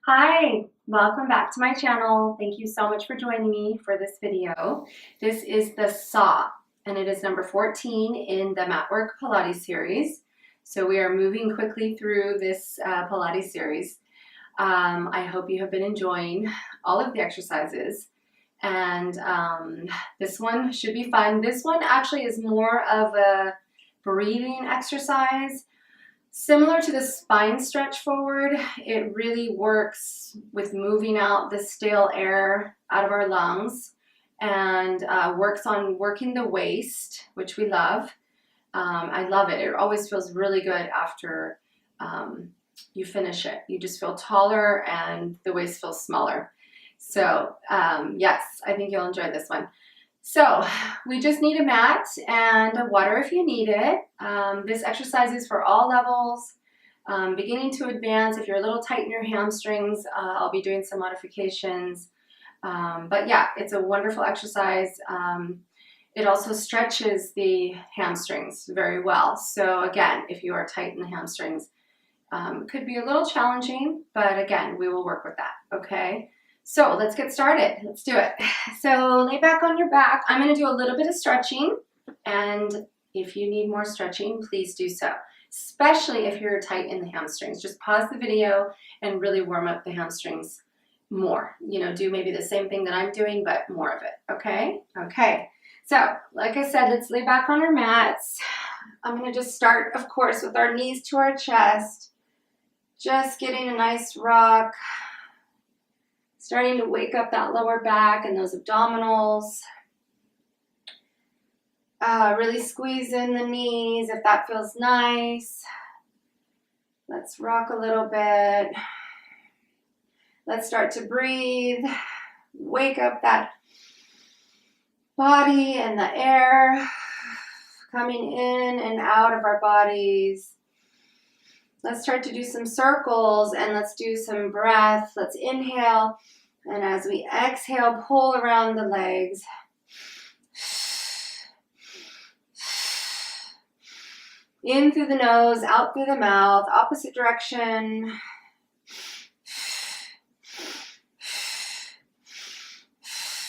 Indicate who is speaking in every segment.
Speaker 1: Hi, welcome back to my channel. Thank you so much for joining me for this video. This is the Saw, and it is number 14 in the Mat Work Pilates series. So we are moving quickly through this Pilates series. I hope you have been enjoying all of the exercises, and this one should be fun. This one actually is more of a breathing exercise. Similar to the spine stretch forward, it really works with moving out the stale air out of our lungs and works on working the waist, which we love. I love it. It always feels really good after you finish it. You just feel taller and the waist feels smaller. So yes, I think you'll enjoy this one. So we just need a mat and water if you need it. This exercise is for all levels, beginning to advanced. If you're a little tight in your hamstrings, I'll be doing some modifications. But yeah, it's a wonderful exercise. It also stretches the hamstrings very well. So again, if you are tight in the hamstrings, it could be a little challenging, but again, we will work with that, okay? So let's get started. Let's do it. So lay back on your back. I'm going to do a little bit of stretching, and if you need more stretching, please do so, especially if you're tight in the hamstrings. Just pause the video and really warm up the hamstrings more. You know, do maybe the same thing that I'm doing, but more of it, okay? Okay. So like I said, let's lay back on our mats. I'm going to just start, of course, with our knees to our chest, just getting a nice rock. Starting to wake up that lower back and those abdominals. Really squeeze in the knees if that feels nice. Let's rock a little bit. Let's start to breathe. Wake up that body and the air coming in and out of our bodies. Let's start to do some circles and let's do some breath. Let's inhale, and as we exhale, pull around the legs. In through the nose, out through the mouth, opposite direction.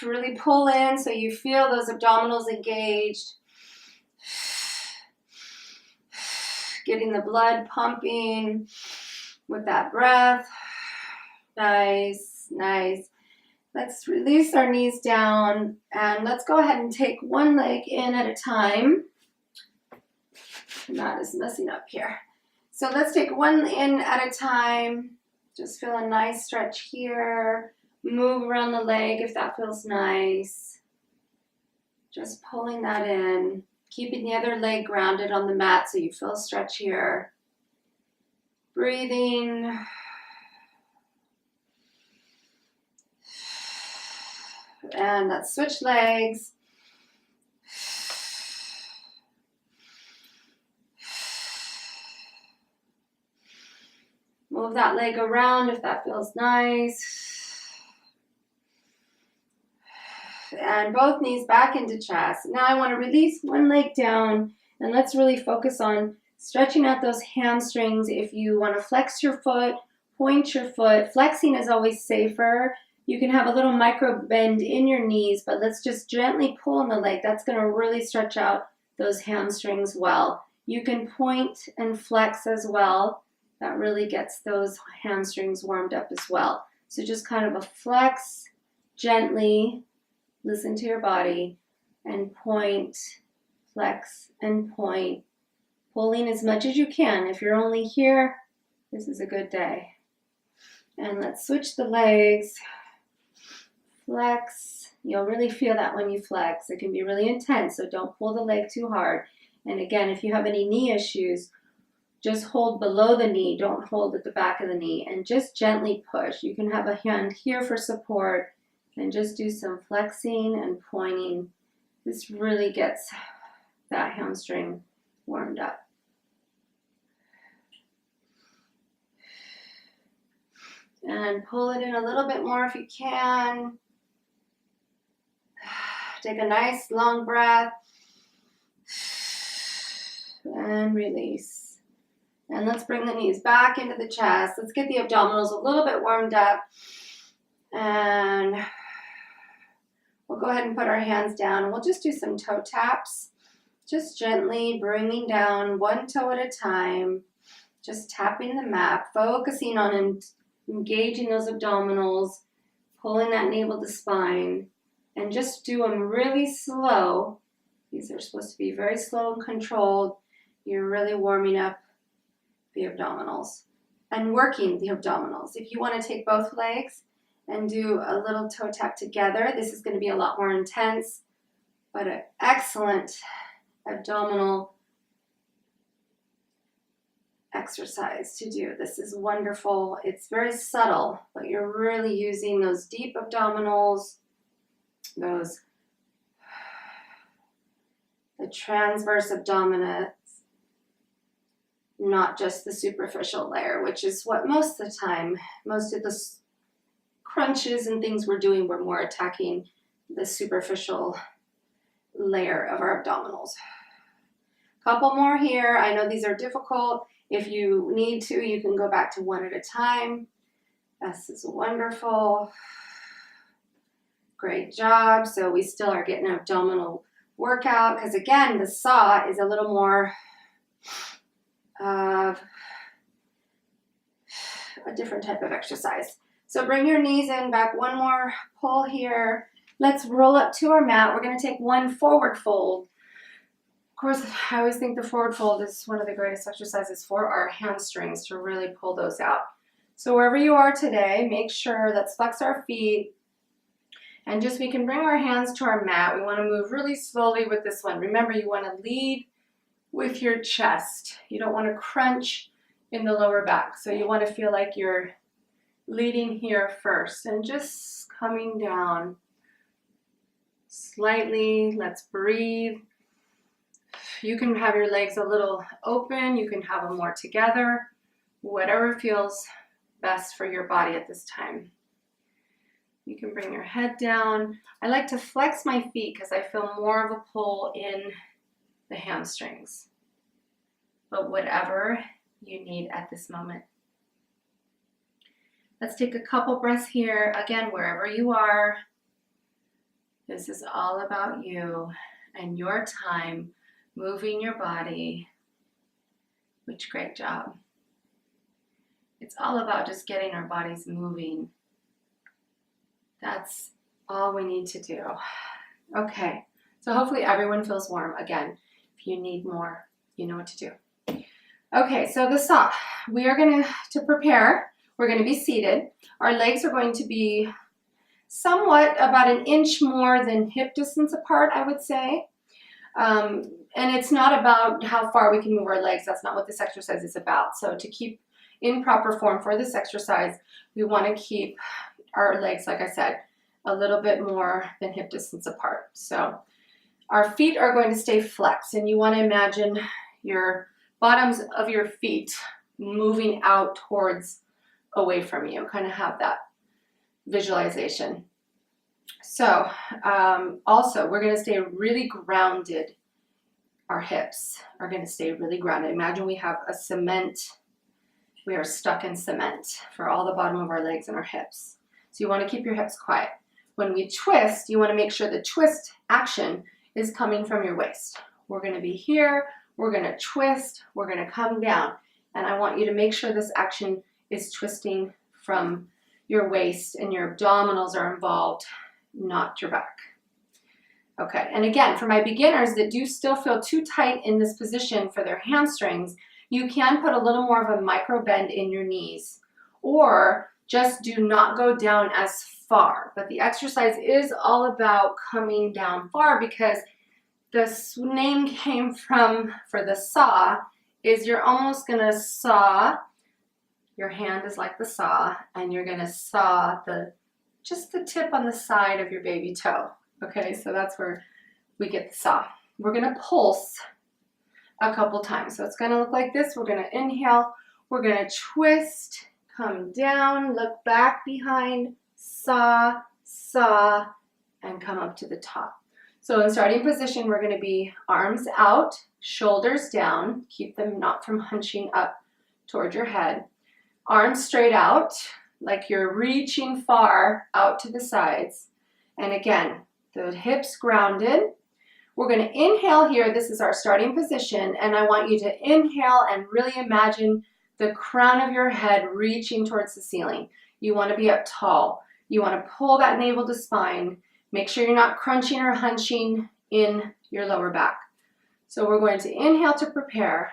Speaker 1: Really pull in so you feel those abdominals engaged. Getting the blood pumping with that breath. Nice, nice. Let's release our knees down and let's go ahead and take one leg in at a time. That is messing up here. So let's take one in at a time. Just feel a nice stretch here. Move around the leg if that feels nice. Just pulling that in. Keeping the other leg grounded on the mat so you feel a stretch here. Breathing. And let's switch legs. Move that leg around if that feels nice. And both knees back into chest. Now I want to release one leg down and let's really focus on stretching out those hamstrings. If you want to flex your foot, point your foot. Flexing is always safer. You can have a little micro bend in your knees, but let's just gently pull on the leg. That's going to really stretch out those hamstrings well. You can point and flex as well. That really gets those hamstrings warmed up as well. So just kind of a flex gently. Listen to your body and point, flex and point, pulling as much as you can. If you're only here, this is a good day. And let's switch the legs. Flex. You'll really feel that when you flex. It can be really intense, so don't pull the leg too hard. And again, if you have any knee issues, just hold below the knee. Don't hold at the back of the knee. And just gently push. You can have a hand here for support. And just do some flexing and pointing. This really gets that hamstring warmed up. And pull it in a little bit more if you can. Take a nice long breath. And release. And let's bring the knees back into the chest. Let's get the abdominals a little bit warmed up. And we'll go ahead and put our hands down. And we'll just do some toe taps. Just gently bringing down one toe at a time. Just tapping the mat, focusing on engaging those abdominals, pulling that navel to spine. And just do them really slow. These are supposed to be very slow and controlled. You're really warming up the abdominals and working the abdominals. If you want to take both legs and do a little toe tap together, this is going to be a lot more intense, but an excellent abdominal exercise to do. This is wonderful. It's very subtle, but you're really using those deep abdominals, the transverse abdominis, not just the superficial layer, which is what most of the time, most of the crunches and things we're doing, we're more attacking the superficial layer of our abdominals. Couple more here. I know these are difficult. If you need to, you can go back to one at a time. This is wonderful. Great job. So we still are getting an abdominal workout because, again, the saw is a little more of a different type of exercise. So bring your knees in, back one more pull here. Let's roll up to our mat. We're going to take one forward fold. Of course, I always think the forward fold is one of the greatest exercises for our hamstrings to really pull those out. So wherever you are today, make sure let's flex our feet and just we can bring our hands to our mat. We want to move really slowly with this one. Remember, you want to lead with your chest. You don't want to crunch in the lower back. So you want to feel like you're leading here first and just coming down slightly. Let's breathe. You can have your legs a little open. You can have them more together. Whatever feels best for your body at this time. You can bring your head down. I like to flex my feet because I feel more of a pull in the hamstrings. But whatever you need at this moment. Let's take a couple breaths here. Again, wherever you are, this is all about you and your time moving your body. Which great job. It's all about just getting our bodies moving. That's all we need to do. Okay, so hopefully everyone feels warm. Again, if you need more, you know what to do. Okay, so the saw. We are going to prepare. We're going to be seated. Our legs are going to be somewhat about an inch more than hip distance apart, I would say. And it's not about how far we can move our legs. That's not what this exercise is about. So to keep in proper form for this exercise, we want to keep our legs, like I said, a little bit more than hip distance apart. So our feet are going to stay flexed, and you want to imagine your bottoms of your feet moving out towards away from you. Kind of have that visualization. So also we're going to stay really grounded. Our hips are going to stay really grounded. Imagine we have a cement. We are stuck in cement for all the bottom of our legs and our hips. So you want to keep your hips quiet. When we twist, you want to make sure the twist action is coming from your waist. We're going to be here. We're going to twist. We're going to come down. And I want you to make sure this action is twisting from your waist and your abdominals are involved, not your back. Okay, and again, for my beginners that do still feel too tight in this position for their hamstrings, you can put a little more of a micro bend in your knees, or just do not go down as far. But the exercise is all about coming down far, because the name came from, for the saw, is you're almost gonna saw, your hand is like the saw, and you're gonna saw just the tip on the side of your baby toe. Okay, so that's where we get the saw. We're gonna pulse a couple times. So it's gonna look like this. We're gonna inhale, we're gonna twist, come down, look back behind, saw, saw, and come up to the top. So in starting position, we're gonna be arms out, shoulders down, keep them not from hunching up towards your head. Arms straight out, like you're reaching far out to the sides. And again, the hips grounded. We're going to inhale here. This is our starting position. And I want you to inhale and really imagine the crown of your head reaching towards the ceiling. You want to be up tall. You want to pull that navel to spine. Make sure you're not crunching or hunching in your lower back. So we're going to inhale to prepare.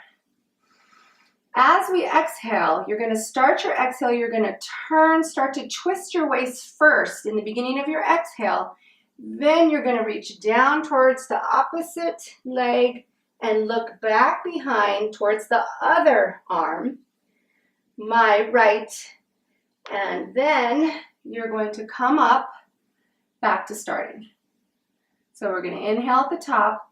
Speaker 1: As we exhale, you're going to start your exhale. You're going to turn, start to twist your waist first in the beginning of your exhale. Then you're going to reach down towards the opposite leg and look back behind towards the other arm, my right. And then you're going to come up back to starting. So we're going to inhale at the top.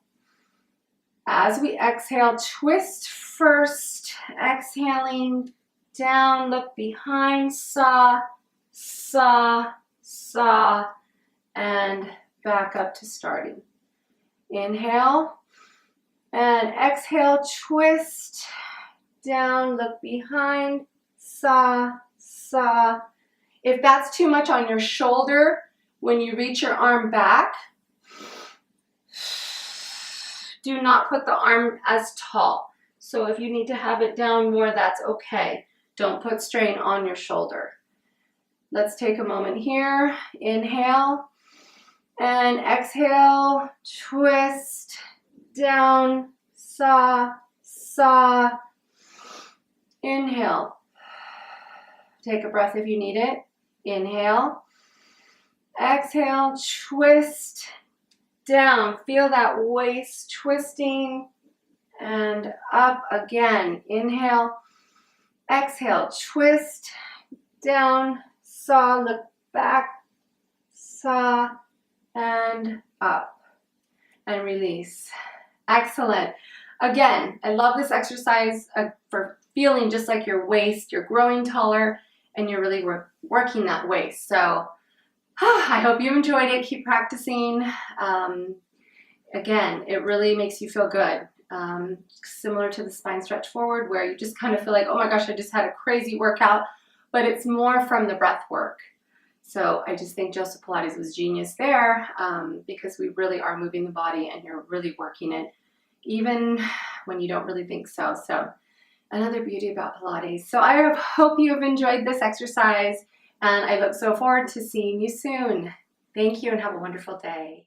Speaker 1: As we exhale, twist first, exhaling down, look behind, saw, saw, saw, and back up to starting. Inhale and exhale, twist down, look behind, saw, saw. If that's too much on your shoulder, when you reach your arm back, do not put the arm as tall. So if you need to have it down more, that's okay. Don't put strain on your shoulder. Let's take a moment here. Inhale and exhale, twist down, saw, saw. Inhale. Take a breath if you need it. Inhale. Exhale, twist down. Feel that waist twisting and up again. Inhale. Exhale, twist down, saw, look back, saw, and up, and release. Excellent. Again, I love this exercise for feeling just like your waist, you're growing taller, and you're really working that waist. So I hope you enjoyed it. Keep practicing. Again, it really makes you feel good. Similar to the spine stretch forward, where you just kind of feel like, oh my gosh, I just had a crazy workout, but it's more from the breath work. So I just think Joseph Pilates was genius there, because we really are moving the body and you're really working it, even when you don't really think so. So another beauty about Pilates. So I hope you have enjoyed this exercise, and I look so forward to seeing you soon. Thank you and have a wonderful day.